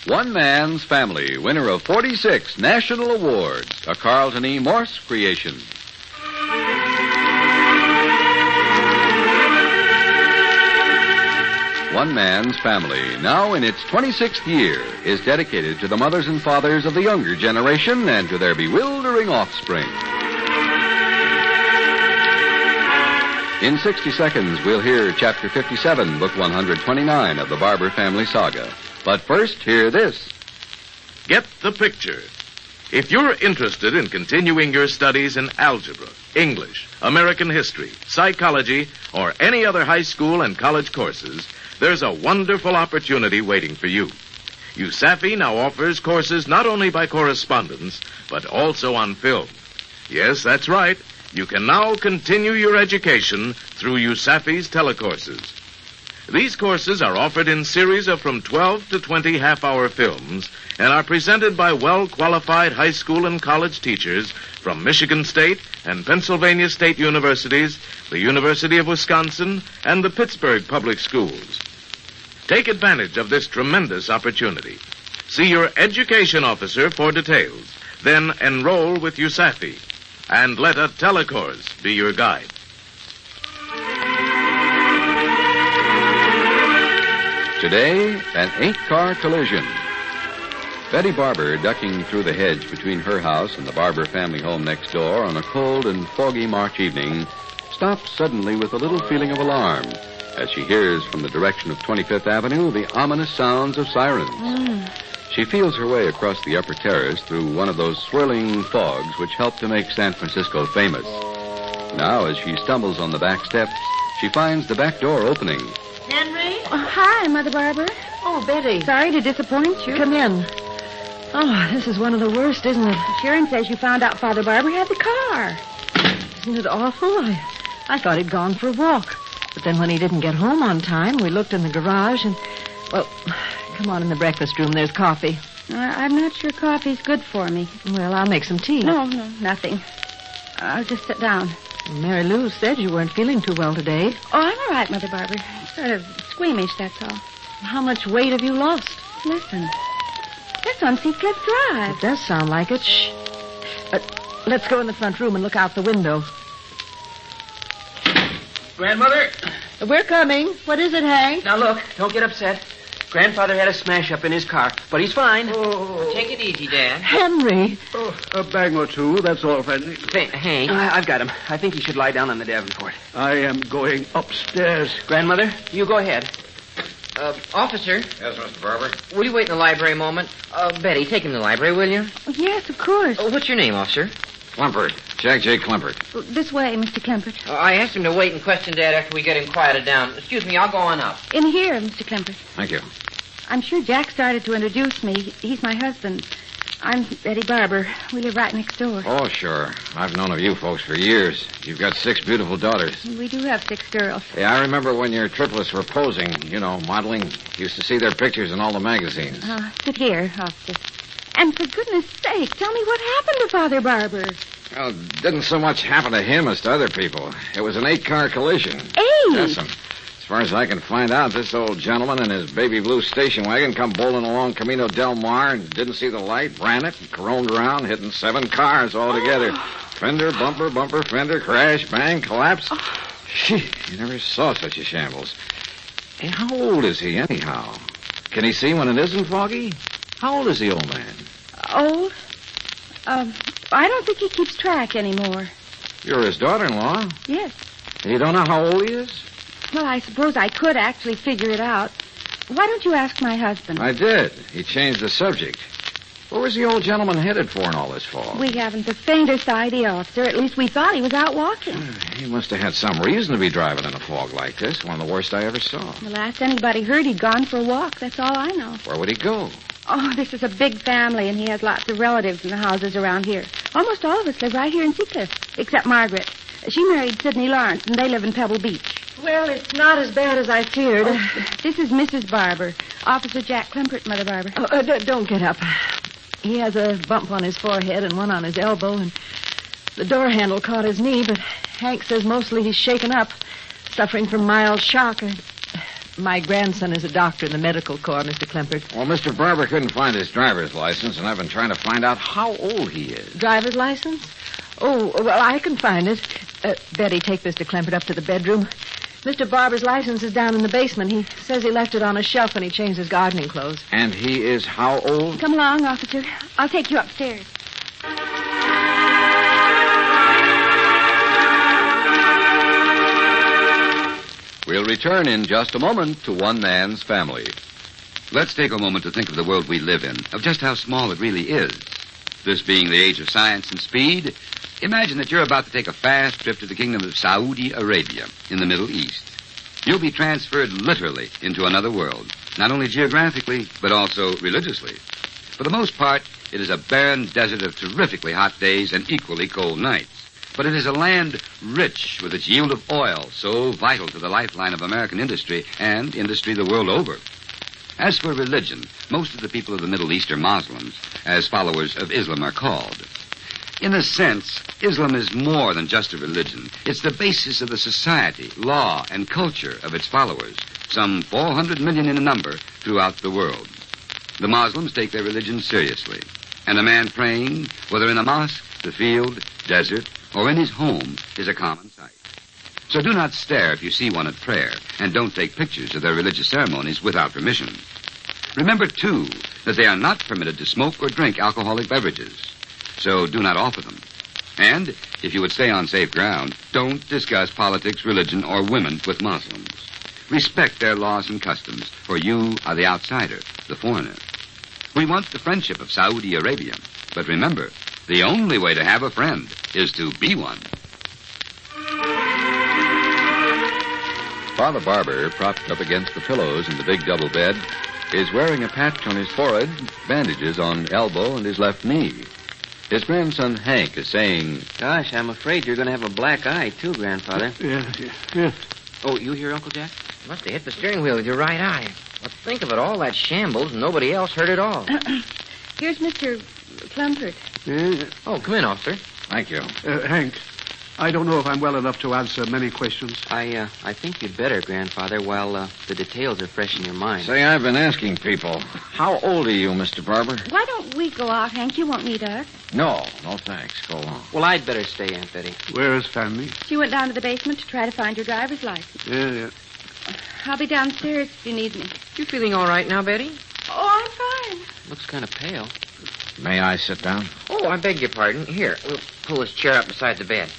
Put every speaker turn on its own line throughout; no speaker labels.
One Man's Family, winner of 46 national awards, a Carlton E. Morse creation. One Man's Family, now in its 26th year, is dedicated to the mothers and fathers of the younger generation and to their bewildering offspring. In 60 seconds, we'll hear Chapter 57, Book 129 of the Barbour family saga. But first, hear this.
Get the picture. If you're interested in continuing your studies in algebra, English, American history, psychology, or any other high school and college courses, there's a wonderful opportunity waiting for you. USAFI now offers courses not only by correspondence, but also on film. Yes, that's right. You can now continue your education through USAFI's telecourses. These courses are offered in series of from 12 to 20 half-hour films and are presented by well-qualified high school and college teachers from Michigan State and Pennsylvania State Universities, the University of Wisconsin, and the Pittsburgh Public Schools. Take advantage of this tremendous opportunity. See your education officer for details. Then enroll with USAFI. And let a telecourse be your guide.
Today, an 8-car collision. Betty Barbour, ducking through the hedge between her house and the Barbour family home next door on a cold and foggy March evening, stops suddenly with a little feeling of alarm as she hears from the direction of 25th Avenue the ominous sounds of sirens. She feels her way across the upper terrace through one of those swirling fogs which help to make San Francisco famous. Now, as she stumbles on the back steps, she finds the back door opening.
Henry?
Oh, hi, Mother Barbour.
Oh, Betty.
Sorry to disappoint you.
Come in. Oh, this is one of the worst, isn't it?
Sharon says you found out Father Barbour had the car.
Isn't it awful? I thought he'd gone for a walk. But then when he didn't get home on time, we looked in the garage and... Well, come on in the breakfast room. There's coffee.
I'm not sure coffee's good for me.
Well, I'll make some tea.
No, nothing. I'll just sit down.
Mary Lou said you weren't feeling too well today.
Oh, I'm all right, Mother Barbour. Sort of squeamish, that's all.
How much weight have you lost?
Listen. That's on Seacliff Drive.
It does sound like it. Shh. Let's go in the front room and look out the window.
Grandmother?
We're coming. What is it, Hank?
Now, look, don't get upset. Grandfather had a smash-up in his car, but he's fine.
Take it easy, Dad.
Henry.
Oh, a bag or two, that's all, Fanny.
Hank.
I've got him. I think he should lie down on the Davenport.
I am going upstairs.
Grandmother, you go ahead.
Officer.
Yes, Mr. Barbour?
Will you wait in the library a moment? Betty, take him to the library, will you?
Oh, yes, of course.
What's your name, officer?
Klimpert. Jack J. Klimpert.
This way, Mr. Klimpert.
I asked him to wait and question Dad after we get him quieted down. Excuse me, I'll go on up.
In here, Mr. Klimpert.
Thank you.
I'm sure Jack started to introduce me. He's my husband. I'm Betty Barbour. We live right next door.
Oh, sure. I've known of you folks for years. You've got 6 beautiful daughters.
We do have 6 girls.
Yeah, I remember when your triplets were posing, modeling. Used to see their pictures in all the magazines.
Sit here, officer. And for goodness sake, tell me what happened to Father Barbour.
Well, it didn't so much happen to him as to other people. It was an 8-car collision.
8?
Yes, as far as I can find out, this old gentleman in his baby blue station wagon come bowling along Camino del Mar and didn't see the light, ran it, and caroned around, hitting 7 cars altogether. Fender, bumper, fender, crash, bang, collapse. Gee, you never saw such a shambles. Hey, how old is he, anyhow? Can he see when it isn't foggy? How old is the old man?
Old? I don't think he keeps track anymore.
You're his daughter-in-law.
Yes.
You don't know how old he is?
Well, I suppose I could actually figure it out. Why don't you ask my husband?
I did. He changed the subject. Where was the old gentleman headed for in all this fog?
We haven't the faintest idea, officer. At least we thought he was out walking.
He must have had some reason to be driving in a fog like this. One of the worst I ever saw.
The last anybody heard, he'd gone for a walk. That's all I know.
Where would he go?
Oh, this is a big family, and he has lots of relatives in the houses around here. Almost all of us live right here in Seacliff, except Margaret. She married Sidney Lawrence, and they live in Pebble Beach.
Well, it's not as bad as I feared.
This is Mrs. Barbour. Officer Jack Klimpert, Mother Barbour.
Don't get up. He has a bump on his forehead and one on his elbow, and the door handle caught his knee, but Hank says mostly he's shaken up, suffering from mild shock. My grandson is a doctor in the medical corps, Mr. Clifford.
Well, Mr. Barbour couldn't find his driver's license, and I've been trying to find out how old he is.
Driver's license? Oh, well, I can find it. Betty, take Mr. Clifford up to the bedroom. Mr. Barbour's license is down in the basement. He says he left it on a shelf when he changed his gardening clothes.
And he is how old?
Come along, officer. I'll take you upstairs.
We'll return in just a moment to One Man's Family.
Let's take a moment to think of the world we live in, of just how small it really is. This being the age of science and speed, imagine that you're about to take a fast trip to the kingdom of Saudi Arabia in the Middle East. You'll be transferred literally into another world, not only geographically, but also religiously. For the most part, it is a barren desert of terrifically hot days and equally cold nights. But it is a land rich with its yield of oil, so vital to the lifeline of American industry and industry the world over. As for religion, most of the people of the Middle East are Muslims, as followers of Islam are called. In a sense, Islam is more than just a religion. It's the basis of the society, law, and culture of its followers, some 400 million in number throughout the world. The Muslims take their religion seriously, and a man praying, whether in a mosque, the field, desert, or in his home, is a common sight. So do not stare if you see one at prayer, and don't take pictures of their religious ceremonies without permission. Remember, too, that they are not permitted to smoke or drink alcoholic beverages, so do not offer them. And, if you would stay on safe ground, don't discuss politics, religion, or women with Muslims. Respect their laws and customs, for you are the outsider, the foreigner. We want the friendship of Saudi Arabia, but remember, the only way to have a friend is to be one.
Father Barbour, propped up against the pillows in the big double bed, is wearing a patch on his forehead, bandages on elbow and his left knee. His grandson, Hank, is saying,
Gosh, I'm afraid you're going to have a black eye, too, Grandfather.
Yeah.
Oh, you here, Uncle Jack?
You must have hit the steering wheel with your right eye. Well, think of it, all that shambles, and nobody else heard it all.
Here's Mr. Plumford.
Oh, come in, officer.
Thank you.
Hank, I don't know if I'm well enough to answer many questions.
I think you'd better, Grandfather, while the details are fresh in your mind.
Say, I've been asking people, how old are you, Mr. Barbour?
Why don't we go out, Hank? You won't need us.
No thanks. Go on.
Well, I'd better stay, Aunt Betty.
Where is Fanny?
She went down to the basement to try to find your driver's license.
Yeah.
I'll be downstairs if you need me.
You feeling all right now, Betty?
Oh, I'm fine.
Looks kind of pale.
May I sit down?
Oh, I beg your pardon. Here, we'll pull this chair up beside the bed.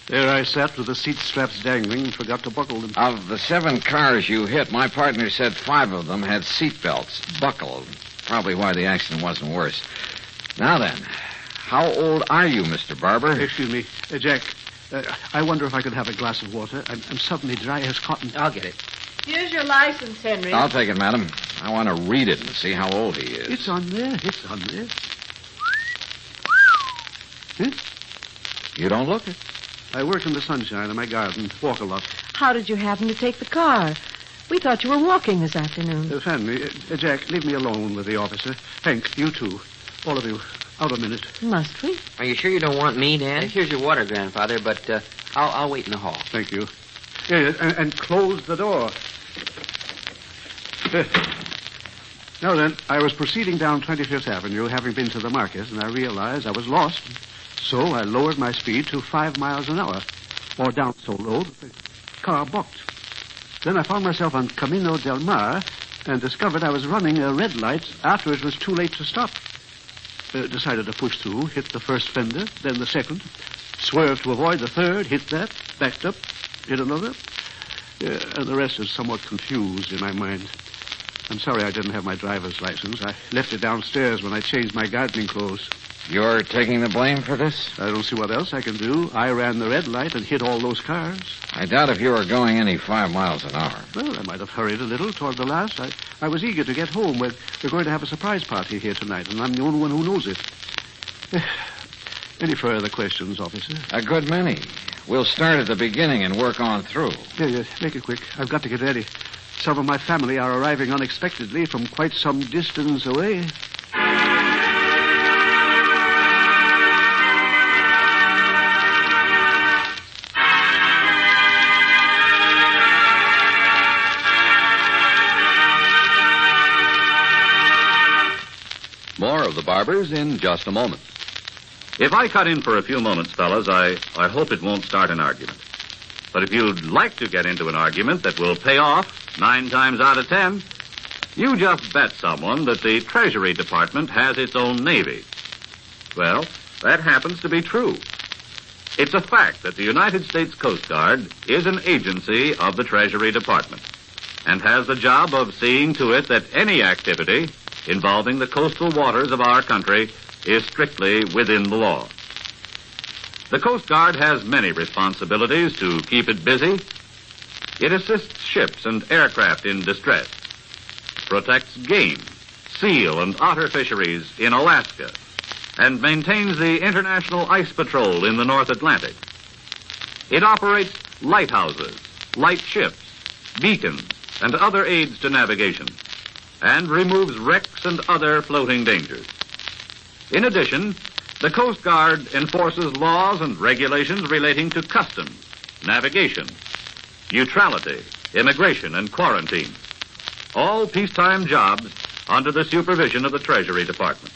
There I sat with the seat straps dangling and forgot to buckle them.
Of the 7 cars you hit, my partner said 5 of them had seat belts buckled. Probably why the accident wasn't worse. Now then, how old are you, Mr. Barbour?
Excuse me, Jack. I wonder if I could have a glass of water. I'm suddenly dry as cotton.
I'll get it.
Here's your license, Henry.
I'll take it, madam. I want to read it and see how old he is.
It's on there. Huh?
You don't look it.
I work in the sunshine in my garden, walk a lot.
How did you happen to take the car? We thought you were walking this afternoon.
Fanny, Jack, leave me alone with the officer. Hank, you too. All of you. Out a minute.
Must we?
Are you sure you don't want me, Dad?
Here's your water, Grandfather, but I'll wait in the hall.
Thank you. Yeah, and close the door. Now then, I was proceeding down 25th Avenue, having been to the market, and I realized I was lost. So I lowered my speed to 5 miles an hour, or down so low that the car bucked. Then I found myself on Camino del Mar and discovered I was running a red light after it was too late to stop. Decided to push through, hit the first fender, then the second, swerved to avoid the third, hit that, backed up, hit another. And the rest is somewhat confused in my mind. I'm sorry I didn't have my driver's license. I left it downstairs when I changed my gardening clothes.
You're taking the blame for this?
I don't see what else I can do. I ran the red light and hit all those cars.
I doubt if you were going any 5 miles an hour.
Well, I might have hurried a little toward the last. I was eager to get home. We're going to have a surprise party here tonight, and I'm the only one who knows it. Any further questions, officer?
A good many. We'll start at the beginning and work on through.
Yeah, make it quick. I've got to get ready. Some of my family are arriving unexpectedly from quite some distance away.
of the Barbours in just a moment.
If I cut in for a few moments, fellas, I hope it won't start an argument. But if you'd like to get into an argument that will pay off 9 times out of 10, you just bet someone that the Treasury Department has its own Navy. Well, that happens to be true. It's a fact that the United States Coast Guard is an agency of the Treasury Department and has the job of seeing to it that any activity involving the coastal waters of our country is strictly within the law. The Coast Guard has many responsibilities to keep it busy. It assists ships and aircraft in distress, protects game, seal, and otter fisheries in Alaska, and maintains the International Ice Patrol in the North Atlantic. It operates lighthouses, light ships, beacons, and other aids to navigation, and removes wrecks and other floating dangers. In addition, the Coast Guard enforces laws and regulations relating to customs, navigation, neutrality, immigration, and quarantine. All peacetime jobs under the supervision of the Treasury Department.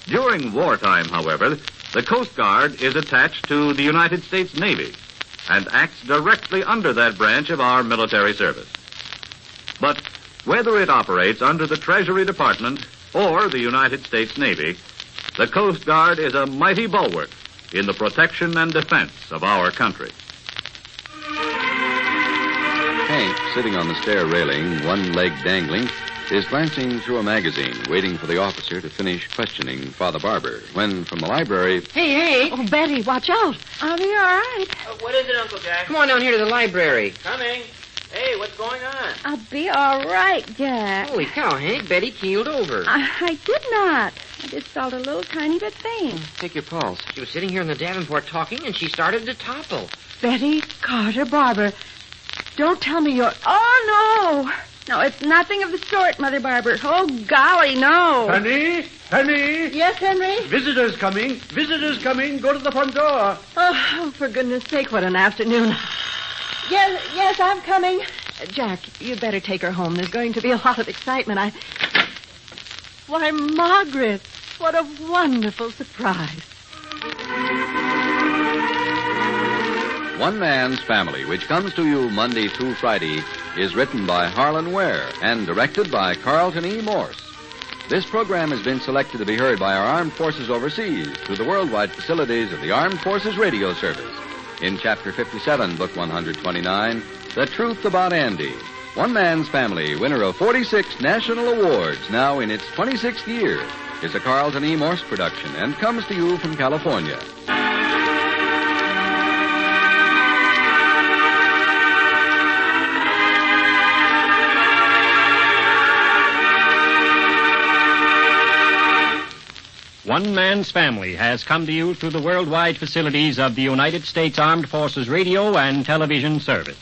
During wartime, however, the Coast Guard is attached to the United States Navy and acts directly under that branch of our military service. But whether it operates under the Treasury Department or the United States Navy, the Coast Guard is a mighty bulwark in the protection and defense of our country.
Hank, sitting on the stair railing, one leg dangling, is glancing through a magazine, waiting for the officer to finish questioning Father Barbour, when from the library...
Hey!
Oh, Betty, watch out.
I'll be all right.
What is it, Uncle Jack?
Come on down here to the library.
Coming. Hey, what's going on?
I'll be all right, Jack.
Holy cow, Hank, Betty keeled over.
I did not. I just felt a little tiny bit faint.
Take your pulse. She was sitting here in the Davenport talking, and she started to topple.
Betty Carter Barbour. Don't tell me you're...
Oh, no. No, it's nothing of the sort, Mother Barbour. Oh, golly, no.
Fanny? Fanny?
Yes, Henry?
Visitors coming. Visitors coming. Go to the front door.
Oh, for goodness sake, what an afternoon. Yes, I'm coming. Jack, you'd better take her home. There's going to be a lot of excitement. Why, Margaret, what a wonderful surprise.
One Man's Family, which comes to you Monday through Friday, is written by Harlan Ware and directed by Carlton E. Morse. This program has been selected to be heard by our armed forces overseas through the worldwide facilities of the Armed Forces Radio Service. In Chapter 57, Book 129, The Truth About Andy. One Man's Family, winner of 46 national awards, now in its 26th year, is a Carlton E. Morse production and comes to you from California.
One Man's Family has come to you through the worldwide facilities of the United States Armed Forces Radio and Television Service.